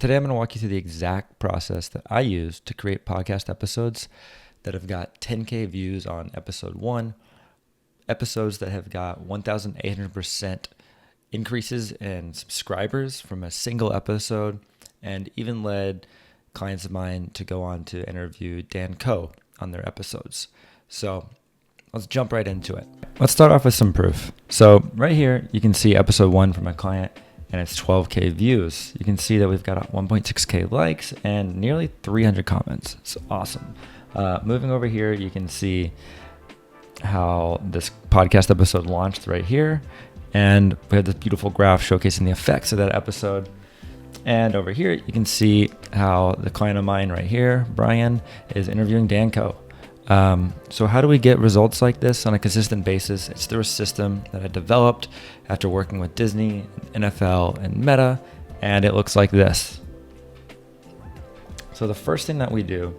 Today I'm going to walk you through the exact process that I use to create podcast episodes that have got 10K views on episode 1, episodes that have got 1,800% increases in subscribers from a single episode, and even led clients of mine to go on to interview Dan Coe on their episodes. So let's jump right into it. Let's start off with some proof. So right here, you can see episode 1 from a client, and it's 12K views. You can see that we've got 1.6K likes and nearly 300 comments. It's awesome. Moving over here, you can see how this podcast episode launched right here. And we have this beautiful graph showcasing the effects of that episode. And over here, you can see how the client of mine right here, Brian, is interviewing Dan Coe. So how do we get results like this on a consistent basis? It's through a system that I developed after working with Disney, NFL, and Meta, and it looks like this. So the first thing that we do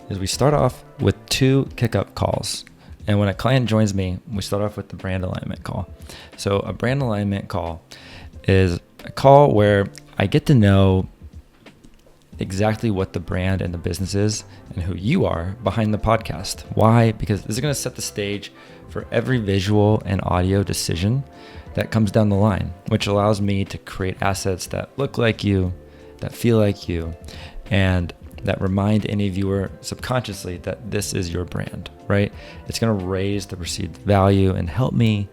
is we start off with 2 kick-up calls. And when a client joins me, we start off with the brand alignment call. So a brand alignment call is a call where I get to know exactly what the brand and the business is and who you are behind the podcast. Why? Because this is going to set the stage for every visual and audio decision that comes down the line, which allows me to create assets that look like you, that feel like you, and that remind any viewer subconsciously that this is your brand, right? It's going to raise the perceived value and help me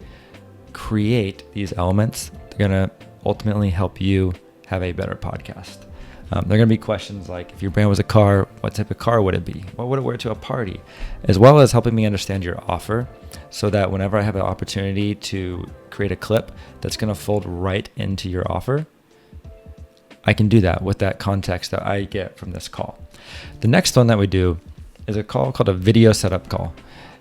create these elements. They're going to ultimately help you have a better podcast. There are going to be questions like, if your brand was a car, what type of car would it be? What would it wear to a party? As well as helping me understand your offer so that whenever I have an opportunity to create a clip that's going to fold right into your offer, I can do that with that context that I get from this call. The next one that we do is a call called a video setup call.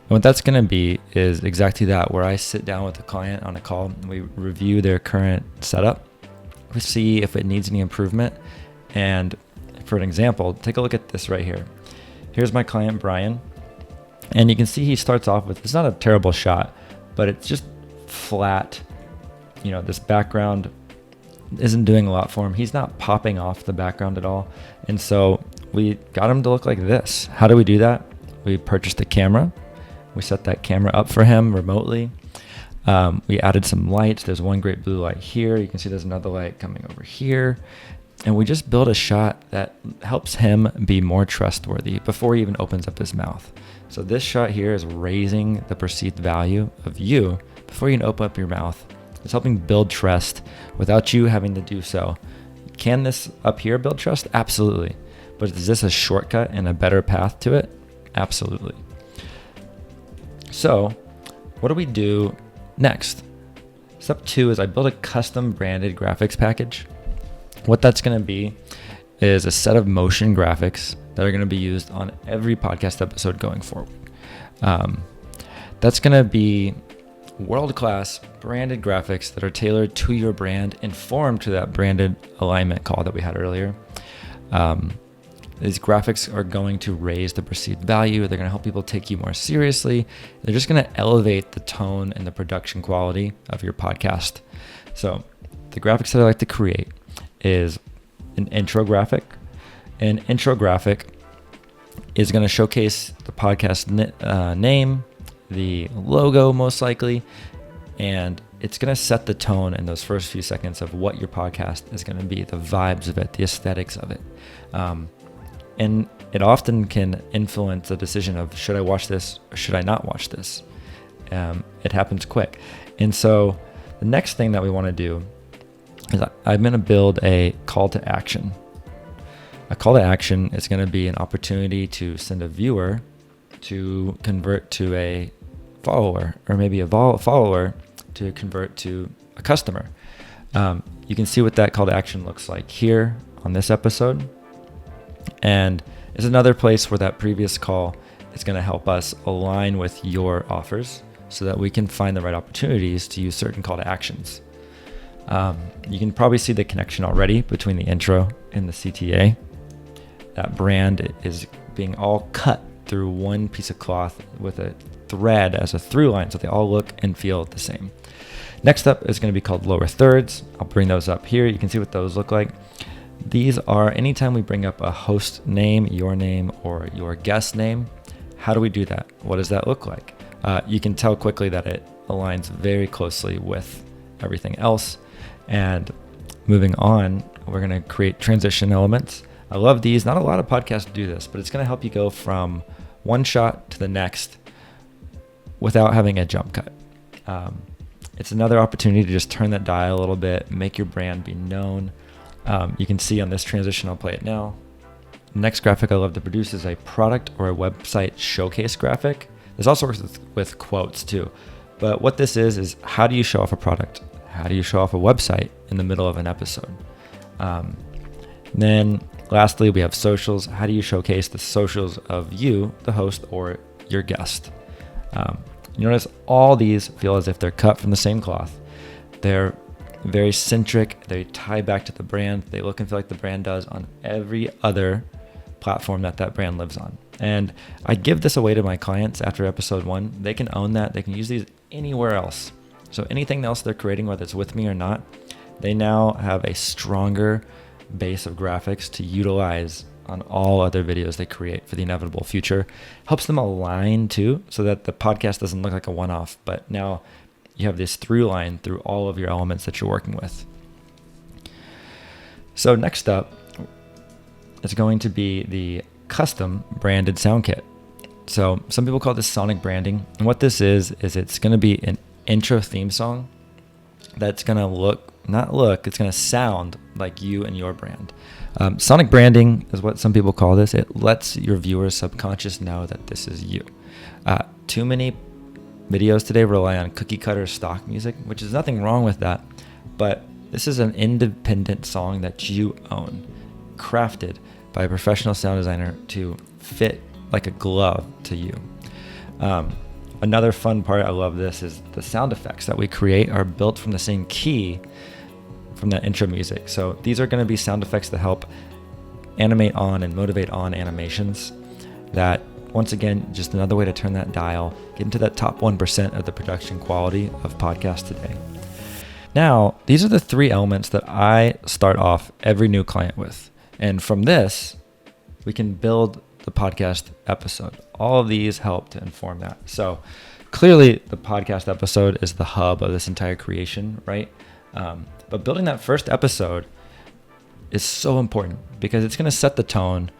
And what that's going to be is exactly that, where I sit down with the client on a call and we review their current setup. We see if it needs any improvement. And for an example, take a look at this right here. Here's my client, Brian. And you can see he starts off with, it's not a terrible shot, but it's just flat. This background isn't doing a lot for him. He's not popping off the background at all. And so we got him to look like this. How do we do that? We purchased a camera. We set that camera up for him remotely. We added some lights. There's one great blue light here. You can see there's another light coming over here. And we just build a shot that helps him be more trustworthy before he even opens up his mouth. So this shot here is raising the perceived value of you before you can open up your mouth. It's helping build trust without you having to do so. Can this up here build trust? Absolutely. But is this a shortcut and a better path to it? Absolutely. So what do we do next? Step 2 is I build a custom branded graphics package. What that's going to be is a set of motion graphics that are going to be used on every podcast episode going forward. That's going to be world-class branded graphics that are tailored to your brand, informed to that branded alignment call that we had earlier. These graphics are going to raise the perceived value. They're going to help people take you more seriously. They're just going to elevate the tone and the production quality of your podcast. So the graphics that I like to create is an intro graphic. An intro graphic is going to showcase the podcast name, the logo most likely, and it's going to set the tone in those first few seconds of what your podcast is going to be, the vibes of it, the aesthetics of it. And it often can influence the decision of, should I watch this or should I not watch this? It happens quick. And so the next thing that we want to do is I'm going to build a call to action. A call to action is going to be an opportunity to send a viewer to convert to a follower, or maybe a follower to convert to a customer. You can see what that call to action looks like here on this episode. And it's another place where that previous call is going to help us align with your offers so that we can find the right opportunities to use certain call to actions. You can probably see the connection already between the intro and the CTA. That brand is being all cut through one piece of cloth with a thread as a through line, so they all look and feel the same. Next up is going to be called lower thirds. I'll bring those up here. You can see what those look like. These are anytime we bring up a host name, or your guest name. How do we do that? What does that look like? You can tell quickly that it aligns very closely with everything else. And moving on, we're going to create transition elements. I love these. Not a lot of podcasts do this, but it's going to help you go from one shot to the next without having a jump cut. It's another opportunity to just turn that dial a little bit, make your brand be known. You can see on this transition, I'll play it now. Next graphic I love to produce is a product or a website showcase graphic. This also works with quotes too. But what this is how do you show off a product? How do you show off a website in the middle of an episode? Then lastly, we have socials. How do you showcase the socials of you, the host, or your guest? You notice all these feel as if they're cut from the same cloth. They're very centric. They tie back to the brand. They look and feel like the brand does on every other platform that brand lives on. And I give this away to my clients after episode 1. They can own that. They can use these anywhere else. So anything else they're creating, whether it's with me or not, they now have a stronger base of graphics to utilize on all other videos they create for the inevitable future. Helps them align too, so that the podcast doesn't look like a one-off, but now you have this through line through all of your elements that you're working with. So next up, it's going to be the custom branded sound kit. So some people call this sonic branding. And what this is it's going to be an intro theme song that's going to it's going to sound like you and your brand. Sonic branding is what some people call this. It lets your viewers subconscious know that this is you. Too many videos today rely on cookie cutter stock music, which is nothing wrong with that. But this is an independent song that you own, crafted by a professional sound designer to fit like a glove to you. Another fun part, I love this, is the sound effects that we create are built from the same key from that intro music. So these are going to be sound effects that help animate on and motivate on animations. That, once again, just another way to turn that dial, get into that top 1% of the production quality of podcasts today. Now, these are the 3 elements that I start off every new client with. And from this, we can build the podcast episode. All of these help to inform that. So clearly the podcast episode is the hub of this entire creation, right? But building that first episode is so important because it's going to set the tone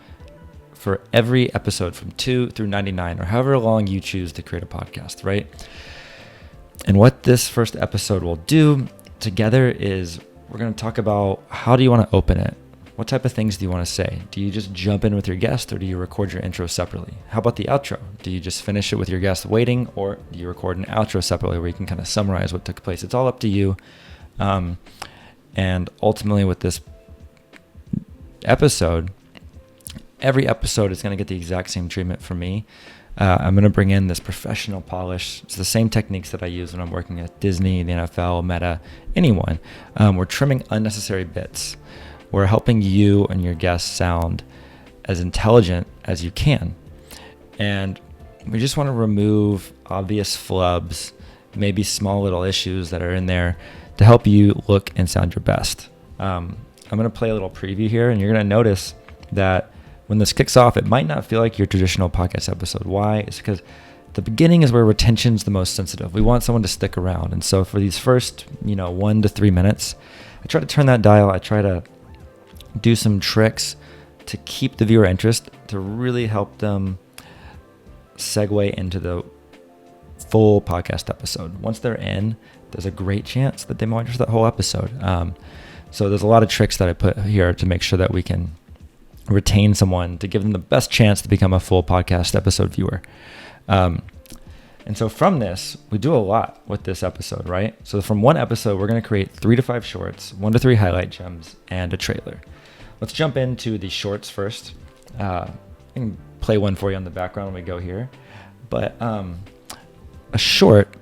for every episode from 2 through 99 or however long you choose to create a podcast, right? And what this first episode will do together is we're going to talk about how do you want to open it? What type of things do you want to say? Do you just jump in with your guest or do you record your intro separately? How about the outro? Do you just finish it with your guest waiting or do you record an outro separately where you can kind of summarize what took place? It's all up to you. And ultimately with this episode, every episode is going to get the exact same treatment from me. I'm going to bring in this professional polish. It's the same techniques that I use when I'm working at Disney, the NFL, Meta, anyone. We're trimming unnecessary bits. We're helping you and your guests sound as intelligent as you can. And we just want to remove obvious flubs, maybe small little issues that are in there to help you look and sound your best. I'm going to play a little preview here, and you're going to notice that when this kicks off, it might not feel like your traditional podcast episode. Why? It's because the beginning is where retention's the most sensitive. We want someone to stick around. And so for these first, 1 to 3 minutes, I try to turn that dial. I try to do some tricks to keep the viewer interest, to really help them segue into the full podcast episode. Once they're in, there's a great chance that they might watch that whole episode. So there's a lot of tricks that I put here to make sure that we can retain someone, to give them the best chance to become a full podcast episode viewer. And so from this, we do a lot with this episode, right? So from one episode, we're going to create 3 to 5 shorts, 1 to 3 highlight gems, and a trailer. Let's jump into the shorts first. I can play one for you on the background when we go here. But a short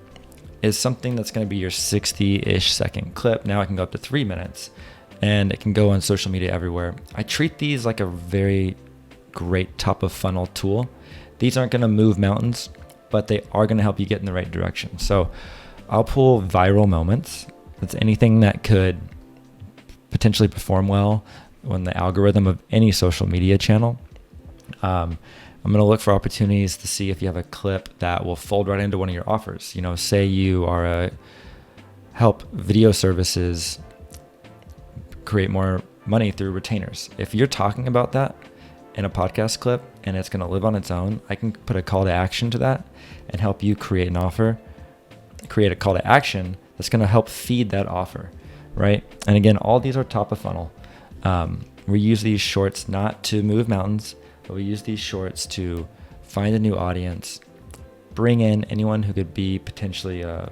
is something that's going to be your 60-ish second clip. Now it can go up to 3 minutes, and it can go on social media everywhere. I treat these like a very great top of funnel tool. These aren't going to move mountains, but they are going to help you get in the right direction. So I'll pull viral moments. That's anything that could potentially perform well, on the algorithm of any social media channel. I'm going to look for opportunities to see if you have a clip that will fold right into one of your offers. You know, say you are a help video services create more money through retainers. If you're talking about that in a podcast clip and it's going to live on its own, I can put a call to action to that and help you create an offer, create a call to action that's going to help feed that offer, right? And again, all these are top of funnel. We use these shorts not to move mountains, but we use these shorts to find a new audience, bring in anyone who could be potentially a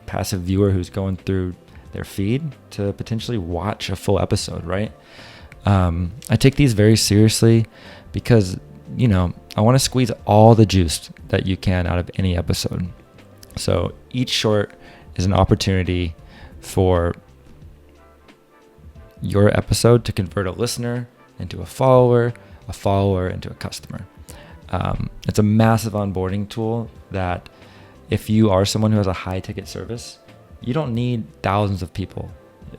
passive viewer who's going through their feed to potentially watch a full episode, right? I take these very seriously because, you know, I want to squeeze all the juice that you can out of any episode. So each short is an opportunity for your episode to convert a listener into a follower into a customer. It's a massive onboarding tool that if you are someone who has a high ticket service, you don't need thousands of people.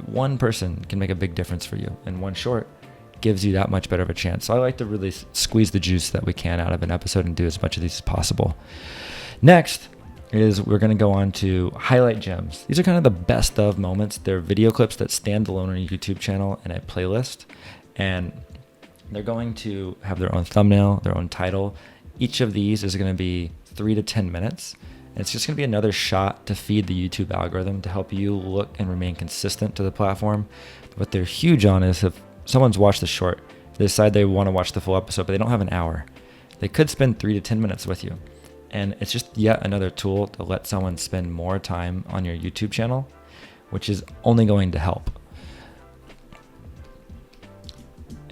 One person can make a big difference for you, and one short gives you that much better of a chance. So I like to really squeeze the juice that we can out of an episode and do as much of these as possible. Next is we're going to go on to highlight gems. These are kind of the best of moments. They're video clips that stand alone on a YouTube channel and a playlist, and they're going to have their own thumbnail, their own title. Each of these is going to be 3 to 10 minutes. And it's just going to be another shot to feed the YouTube algorithm to help you look and remain consistent to the platform. What they're huge on is if someone's watched the short, they decide they want to watch the full episode, but they don't have an hour, they could spend 3 to 10 minutes with you. And it's just yet another tool to let someone spend more time on your YouTube channel, which is only going to help.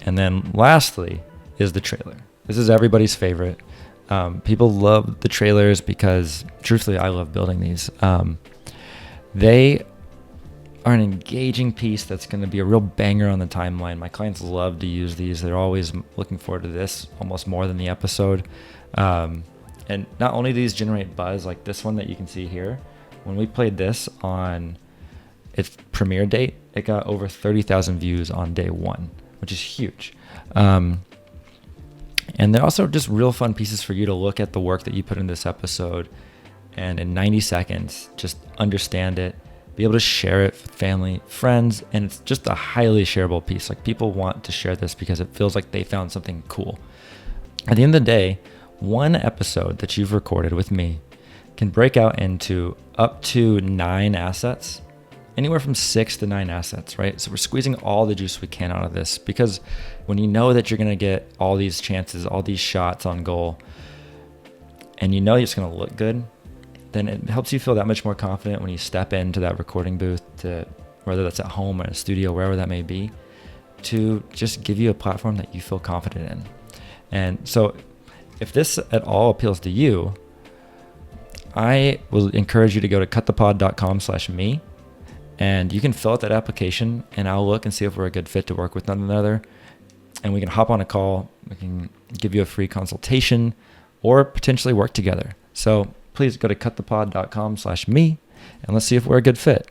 And then lastly is the trailer. This is everybody's favorite. People love the trailers because, truthfully, I love building these. They are an engaging piece that's going to be a real banger on the timeline. My clients love to use these. They're always looking forward to this almost more than the episode. And not only do these generate buzz, like this one that you can see here, when we played this on its premiere date, it got over 30,000 views on day one, which is huge. And they're also just real fun pieces for you to look at the work that you put in this episode and in 90 seconds, just understand it, be able to share it with family, friends, and it's just a highly shareable piece. Like people want to share this because it feels like they found something cool. At the end of the day, one episode that you've recorded with me can break out into up to 9 assets, anywhere from 6 to 9 assets, right? So we're squeezing all the juice we can out of this because when you know that you're going to get all these chances, all these shots on goal, and you know it's going to look good, then it helps you feel that much more confident when you step into that recording booth, to whether that's at home or in a studio, wherever that may be, to just give you a platform that you feel confident in. And so if this at all appeals to you, I will encourage you to go to cutthepod.com/me, and you can fill out that application and I'll look and see if we're a good fit to work with one another. And we can hop on a call. We can give you a free consultation or potentially work together. So please go to cutthepod.com/me and let's see if we're a good fit.